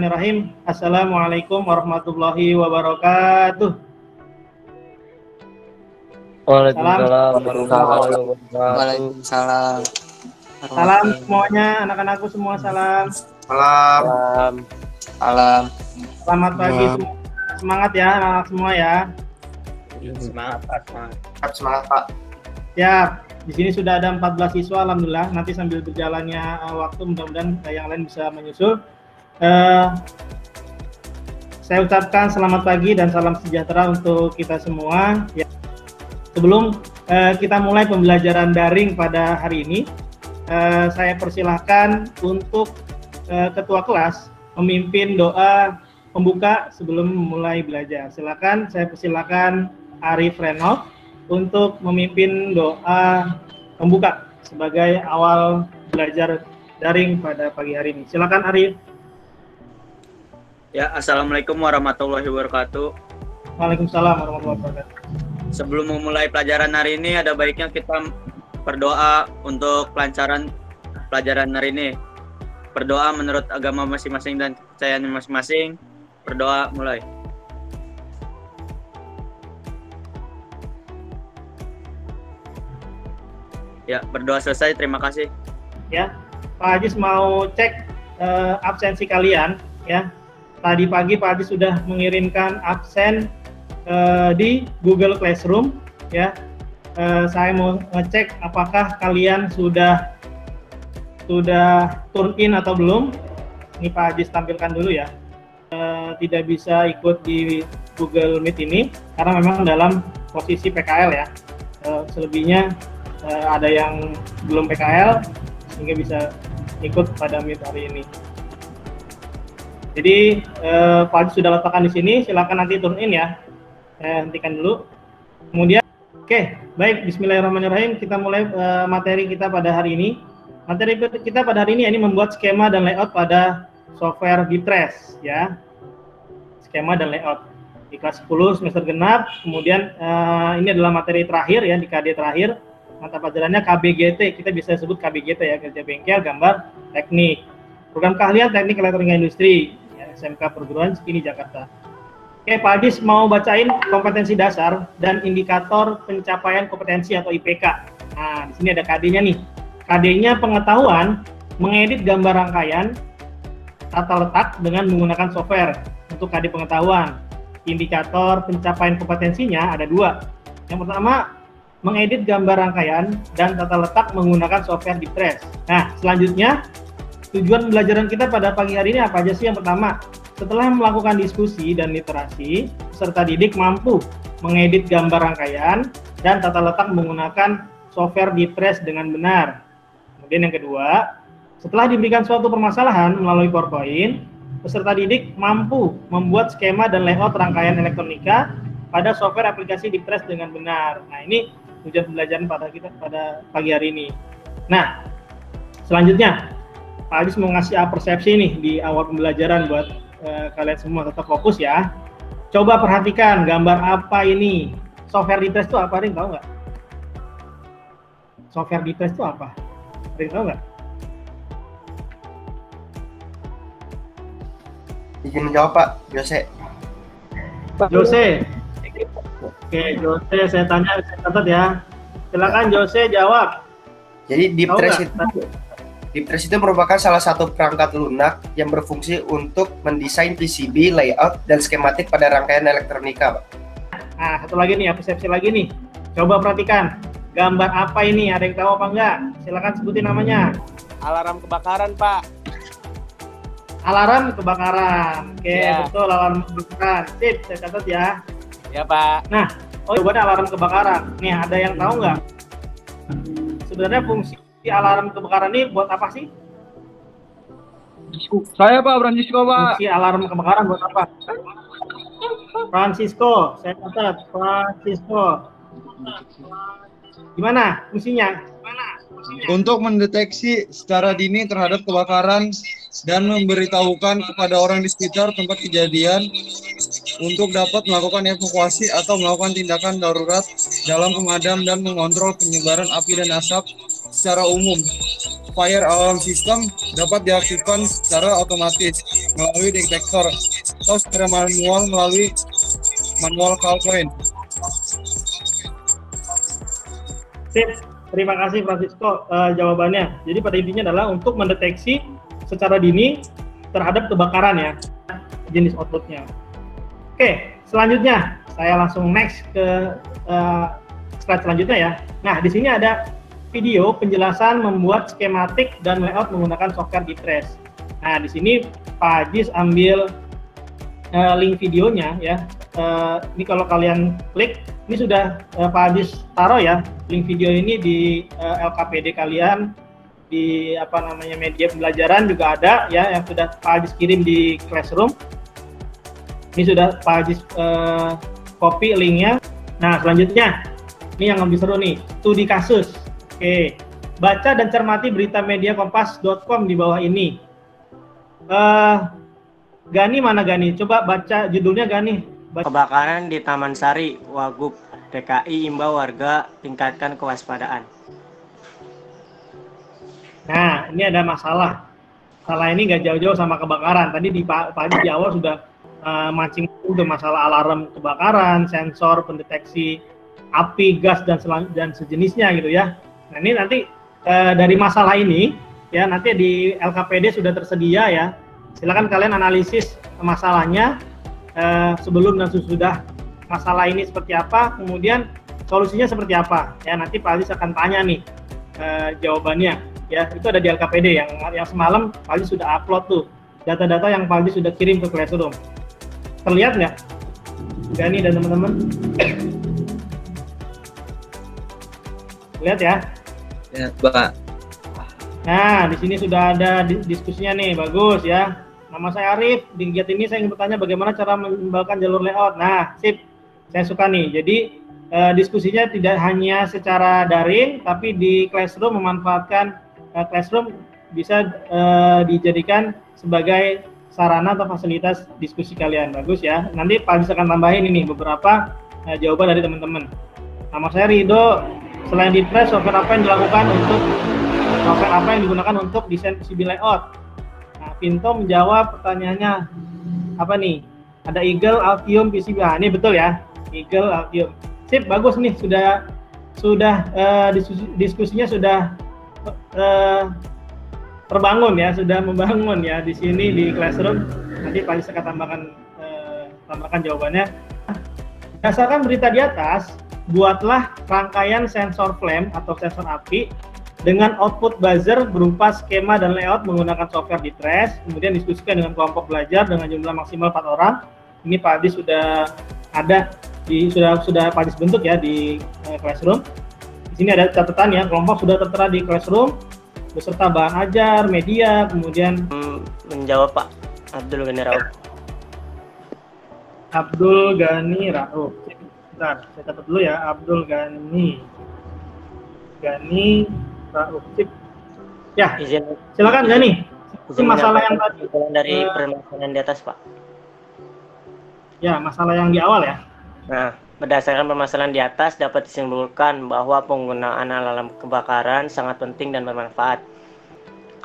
Bismillahirrahmanirrahim. Assalamualaikum warahmatullahi wabarakatuh. Waalaikumsalam warahmatullahi wabarakatuh. Waalaikumsalam. Salam semuanya, anak-anakku semua salam. Salam. Salam. Selamat pagi semua. Semangat ya anak-anak semua ya. Semangat Pak. Semangat Pak. Ya, di sini sudah ada 14 siswa alhamdulillah. Nanti sambil berjalannya waktu mudah-mudahan yang lain bisa menyusul. Saya ucapkan selamat pagi dan salam sejahtera untuk kita semua. Ya. Sebelum kita mulai pembelajaran daring pada hari ini, saya persilahkan untuk ketua kelas memimpin doa pembuka sebelum mulai belajar. Silakan, saya persilakan Arif Renov untuk memimpin doa pembuka sebagai awal belajar daring pada pagi hari ini. Silakan Arif. Ya, Assalamualaikum warahmatullahi wabarakatuh. Waalaikumsalam warahmatullahi wabarakatuh. Sebelum memulai pelajaran hari ini, ada baiknya kita berdoa untuk kelancaran pelajaran hari ini. Berdoa menurut agama masing-masing dan kepercayaan masing-masing. Berdoa mulai. Ya, berdoa selesai. Terima kasih. Ya, Pak Ajis mau cek absensi kalian. Ya, tadi pagi Pak Ajis sudah mengirimkan absen di Google Classroom. Ya, saya mau ngecek apakah kalian sudah turn in atau belum. Ini Pak Ajis tampilkan dulu ya. Tidak bisa ikut di Google Meet ini karena memang dalam posisi PKL ya. Selebihnya ada yang belum PKL sehingga bisa ikut pada Meet hari ini. Jadi Pak Ajis sudah letakkan di sini, silakan nanti turn in ya. Saya hentikan dulu. Kemudian, oke, baik. Bismillahirrahmanirrahim. Kita mulai materi kita pada hari ini. Materi kita pada hari ini membuat skema dan layout pada software Bitres ya. Skema dan layout di kelas 10 semester genap. Kemudian ini adalah materi terakhir ya di KD terakhir. Mata pelajarannya KBGT. Kita bisa sebut KBGT ya, kerja bengkel, gambar, teknik. Program keahlian teknik elektronika industri ya, SMK Perguruan Sekini Jakarta. Oke, Pak Adis mau bacain kompetensi dasar dan indikator pencapaian kompetensi atau IPK. Nah, di sini ada KD-nya nih. KD-nya pengetahuan mengedit gambar rangkaian tata letak dengan menggunakan software. Untuk KD pengetahuan, indikator pencapaian kompetensinya ada dua. Yang pertama, mengedit gambar rangkaian dan tata letak menggunakan software Bitres. Nah, selanjutnya, tujuan pembelajaran kita pada pagi hari ini apa aja sih? Yang pertama, setelah melakukan diskusi dan literasi, peserta didik mampu mengedit gambar rangkaian dan tata letak menggunakan software Bitres dengan benar. Kemudian yang kedua, setelah diberikan suatu permasalahan melalui PowerPoint, peserta didik mampu membuat skema dan layout rangkaian elektronika pada software aplikasi Bitres dengan benar. Nah, ini tujuan pembelajaran pada kita pada pagi hari ini. Nah, selanjutnya Pak Adis mau ngasih persepsi nih di awal pembelajaran buat kalian semua, tetap fokus ya. Coba perhatikan gambar apa ini. Software Bitres itu apa? Ada yang tahu nggak? Software Bitres itu apa? Ada yang tahu nggak? Izin menjawab Pak, Jose. Jose. Oke, Jose, saya catat ya. Silakan Jose jawab. Jadi Bitres itu merupakan salah satu perangkat lunak yang berfungsi untuk mendesain PCB, layout, dan skematik pada rangkaian elektronika, Pak. Nah, satu lagi nih, persepsi lagi nih. Coba perhatikan, gambar apa ini? Ada yang tahu apa enggak? Silakan sebutin namanya. Alarm kebakaran, Pak. Alarm kebakaran. Oke, Ya. betul, alarm kebakaran. Sip, saya catat ya. Ya, Pak. Nah, jawabannya alarm kebakaran. Nih, ada yang tahu nggak? Sebenarnya fungsi alarm kebakaran ini buat apa sih? Saya, Pak, Francisco, Pak. Fungsi alarm kebakaran buat apa? Francisco, saya catat. Francisco. Gimana fungsinya? Untuk mendeteksi secara dini terhadap kebakaran dan memberitahukan kepada orang di sekitar tempat kejadian untuk dapat melakukan evakuasi atau melakukan tindakan darurat dalam memadam dan mengontrol penyebaran api dan asap secara umum. fire alarm system dapat diaktifkan secara otomatis melalui detektor atau secara manual melalui manual call point. Sip, terima kasih Francisco jawabannya. Jadi pada intinya adalah untuk mendeteksi secara dini terhadap kebakaran ya, jenis outputnya. Oke, selanjutnya saya langsung next ke slide selanjutnya ya. Nah, di sini ada video penjelasan membuat skematik dan layout menggunakan software Ditres. Nah, di sini Pak Ajis ambil link videonya ya. Ini kalau kalian klik, ini sudah Pak Ajis taruh ya link video ini di LKPD kalian, di media pembelajaran juga ada ya yang sudah Pak Ajis kirim di Classroom. Ini sudah Pak Ajis copy linknya. Nah, selanjutnya ini yang lebih seru nih, studi kasus. Oke, baca dan cermati berita media kompas.com di bawah ini. Gani mana Gani? Coba baca judulnya Gani. Kebakaran di Taman Sari, Wagub DKI imbau warga tingkatkan kewaspadaan. Nah, ini ada masalah. Masalah ini nggak jauh-jauh sama kebakaran. Tadi di pagi di awal sudah mancing udah masalah alarm kebakaran, sensor pendeteksi api, gas dan sejenisnya gitu ya. Nah, ini nanti dari masalah ini ya nanti di LKPD sudah tersedia ya. Silakan kalian analisis masalahnya sebelum dan sesudah masalah ini seperti apa, kemudian solusinya seperti apa. Ya, nanti Pak Aziz akan tanya nih jawabannya. Ya, itu ada di LKPD yang semalam Pak Aziz sudah upload tuh data-data yang Pak Aziz sudah kirim ke Classroom. Terlihat nggak, Gani dan teman-teman? Lihat ya. Ya, Pak. Nah, di sini sudah ada diskusinya nih, bagus ya. Nama saya Arif, di kegiatan ini saya ingin bertanya bagaimana cara mengembangkan jalur layout. Nah, sip, saya suka nih. Jadi, diskusinya tidak hanya secara daring, tapi di Classroom memanfaatkan Classroom bisa dijadikan sebagai sarana atau fasilitas diskusi kalian. Bagus ya. Nanti Pak bisa akan tambahin ini beberapa jawaban dari teman-teman. Nama saya Rido. Selain Ditres, software apa yang digunakan untuk desain PCB layout? Nah, Pinto menjawab pertanyaannya apa nih? Ada Eagle, Altium, PCB. Nah, ini betul ya, Eagle, Altium. Sip, bagus nih, sudah diskusinya sudah terbangun ya, sudah membangun ya di sini di Classroom. Nanti Pak Lisa akan tambahkan jawabannya. Berdasarkan berita di atas, buatlah rangkaian sensor flame atau sensor api dengan output buzzer berupa skema dan layout menggunakan software Ditres, kemudian diskusikan dengan kelompok belajar dengan jumlah maksimal 4 orang. Ini Pak Adis sudah ada sudah Pak Adis bentuk ya di Classroom. Di sini ada catatan ya, kelompok sudah tertera di Classroom beserta bahan ajar, media, kemudian menjawab Pak Abdul Ghani Rauf. Abdul Ghani Rauf. Bentar, saya catat dulu ya, Abdul Ghani Rauf. Ya, silakan Ghani. Ini masalah yang tadi dari permasalahan di atas, Pak. Ya, masalah yang di awal ya. Nah, berdasarkan permasalahan di atas dapat disimpulkan bahwa penggunaan alarm kebakaran sangat penting dan bermanfaat.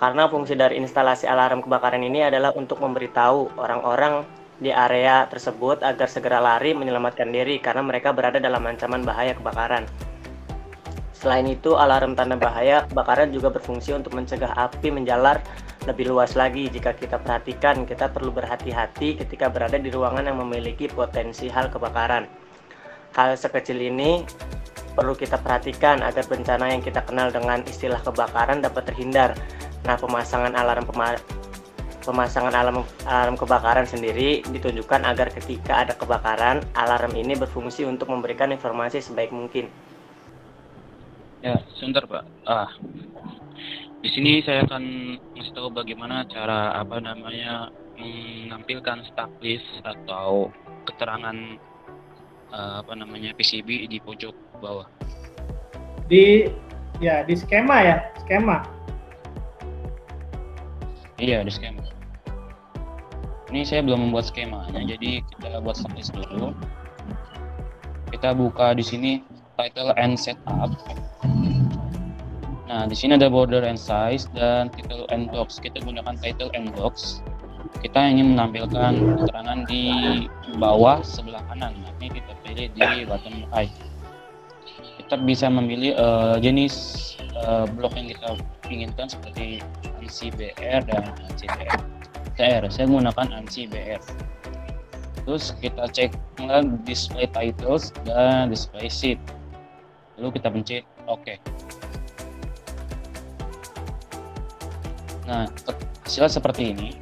Karena fungsi dari instalasi alarm kebakaran ini adalah untuk memberitahu orang-orang di area tersebut agar segera lari menyelamatkan diri karena mereka berada dalam ancaman bahaya kebakaran. Selain itu, alarm tanda bahaya kebakaran juga berfungsi untuk mencegah api menjalar lebih luas lagi. Jika kita perhatikan, kita perlu berhati-hati ketika berada di ruangan yang memiliki potensi hal kebakaran. Hal sekecil ini perlu kita perhatikan agar bencana yang kita kenal dengan istilah kebakaran dapat terhindar. Nah, pemasangan alarm kebakaran sendiri ditunjukkan agar ketika ada kebakaran, alarm ini berfungsi untuk memberikan informasi sebaik mungkin. Ya, sebentar Pak. Di sini saya akan ngasih tahu bagaimana cara menampilkan stack list atau keterangan PCB di pojok bawah. Di skema ya, skema. Iya, di skema. Ini saya belum membuat skemanya, jadi kita buat stack list dulu. Kita buka di sini title and setup. Nah, di sini ada border and size dan title and box. Kita gunakan title and box. Kita ingin menampilkan keterangan di bawah sebelah kanan. Nah, ini kita pilih di bottom right. Kita bisa memilih jenis blok yang kita inginkan seperti ANSI BR dan ANSI TR. Saya menggunakan ANSI BR. Terus kita cek display titles dan display sheet. Lalu kita pencet OK. Nah, hasilnya seperti ini,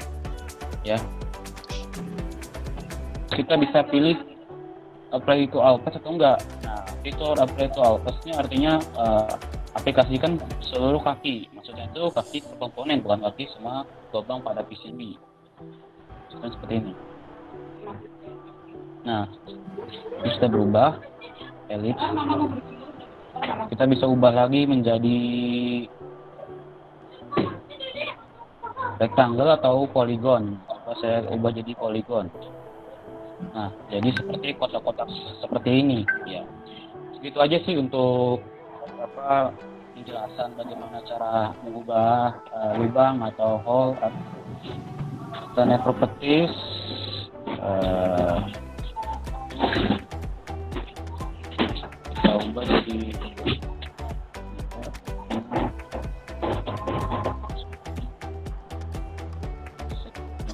ya. Kita bisa pilih apply to all pass atau enggak. Nah, fitur apply to all pass ini artinya aplikasikan seluruh kaki. Maksudnya itu kaki per komponen, bukan kaki semua lubang pada PCB. Seperti ini. Nah, ini sudah berubah ellipse. Kita bisa ubah lagi menjadi rectangle atau polygon. Saya ubah jadi polygon. Nah, jadi seperti kotak-kotak seperti ini, ya. Segitu aja sih untuk penjelasan bagaimana cara mengubah lubang atau hole dan properties. Kita ubah jadi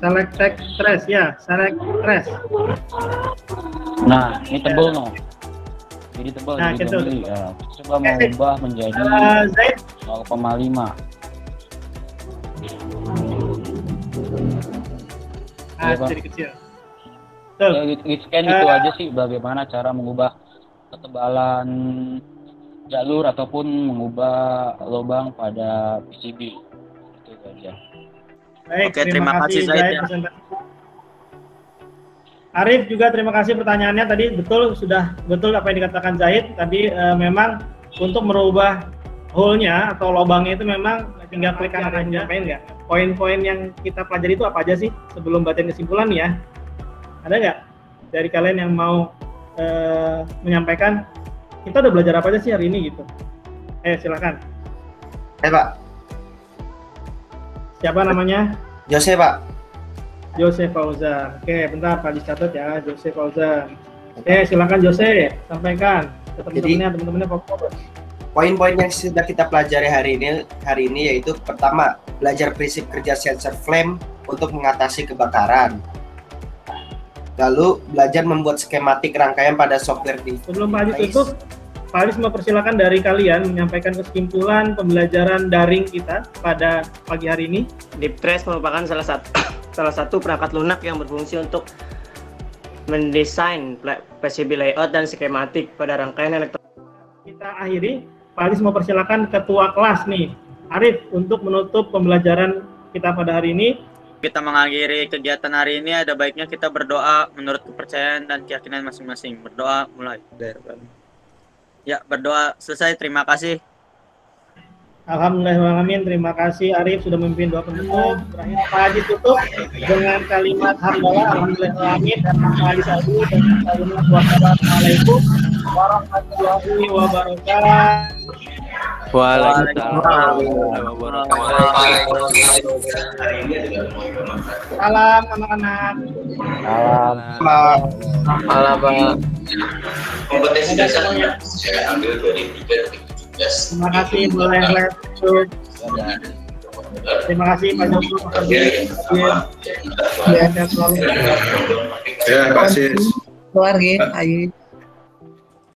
select text trace ya, select trace. Nah, ini tebal no. Jadi tebal, nah, jadi gitu. Ya. Coba mau ubah menjadi 0,5. Nah, jadi kecil. Betul. Ya, scan itu aja sih bagaimana cara mengubah ketebalan jalur ataupun mengubah lubang pada PCB. Itu aja. Baik, Oke, terima kasih Zaid ya. Arif juga terima kasih pertanyaannya tadi, sudah betul apa yang dikatakan Zaid tadi. Memang untuk merubah hole-nya atau lubangnya itu memang tinggal klik kanan aja. Nggak? Poin-poin yang kita pelajari itu apa aja sih sebelum batin kesimpulan ya? Ada nggak dari kalian yang mau menyampaikan? Kita udah belajar apa aja sih hari ini gitu? Silakan. Pak. Siapa namanya? Jose, Pak. Jose Fauzan. Oke, bentar Pak dicatat ya, Jose Fauzan. Silakan Jose, sampaikan ke teman-temannya fokus. Poin-poin yang sudah kita pelajari hari ini yaitu pertama, belajar prinsip kerja sensor flame untuk mengatasi kebakaran. Lalu belajar membuat skematik rangkaian pada software device. Sebelum Pak Haji tutup, Pak Haji mempersilakan dari kalian menyampaikan kesimpulan pembelajaran daring kita pada pagi hari ini. Deep Trace merupakan salah satu perangkat lunak yang berfungsi untuk mendesain PCB layout dan skematik pada rangkaian elektronik. Kita akhiri, Pak Haji mempersilakan ketua kelas nih, Arif, untuk menutup pembelajaran kita pada hari ini. Kita mengakhiri kegiatan hari ini, ada baiknya kita berdoa menurut kepercayaan dan keyakinan masing-masing. Berdoa mulai. Ya, berdoa selesai. Terima kasih. Alhamdulillahirrahmanirrahim. Terima kasih Arif sudah memimpin doa penutup. Terakhir Pak Haji tutup dengan kalimat hamdalah alhamdulillahirrahmanirrahim dan Pak Haji Sabu dan kalimat wassalamualaikum warahmatullahi wabarakatuh. Waalaikumsalam warahmatullahi wabarakatuh. Salam anak-anak. Salam Pak. Kompetensi dasarnya saya ambil dari 3 Terima kasih boleh lanjut. Terima kasih Pak Joko. Terima kasih. Keluarga, ayo.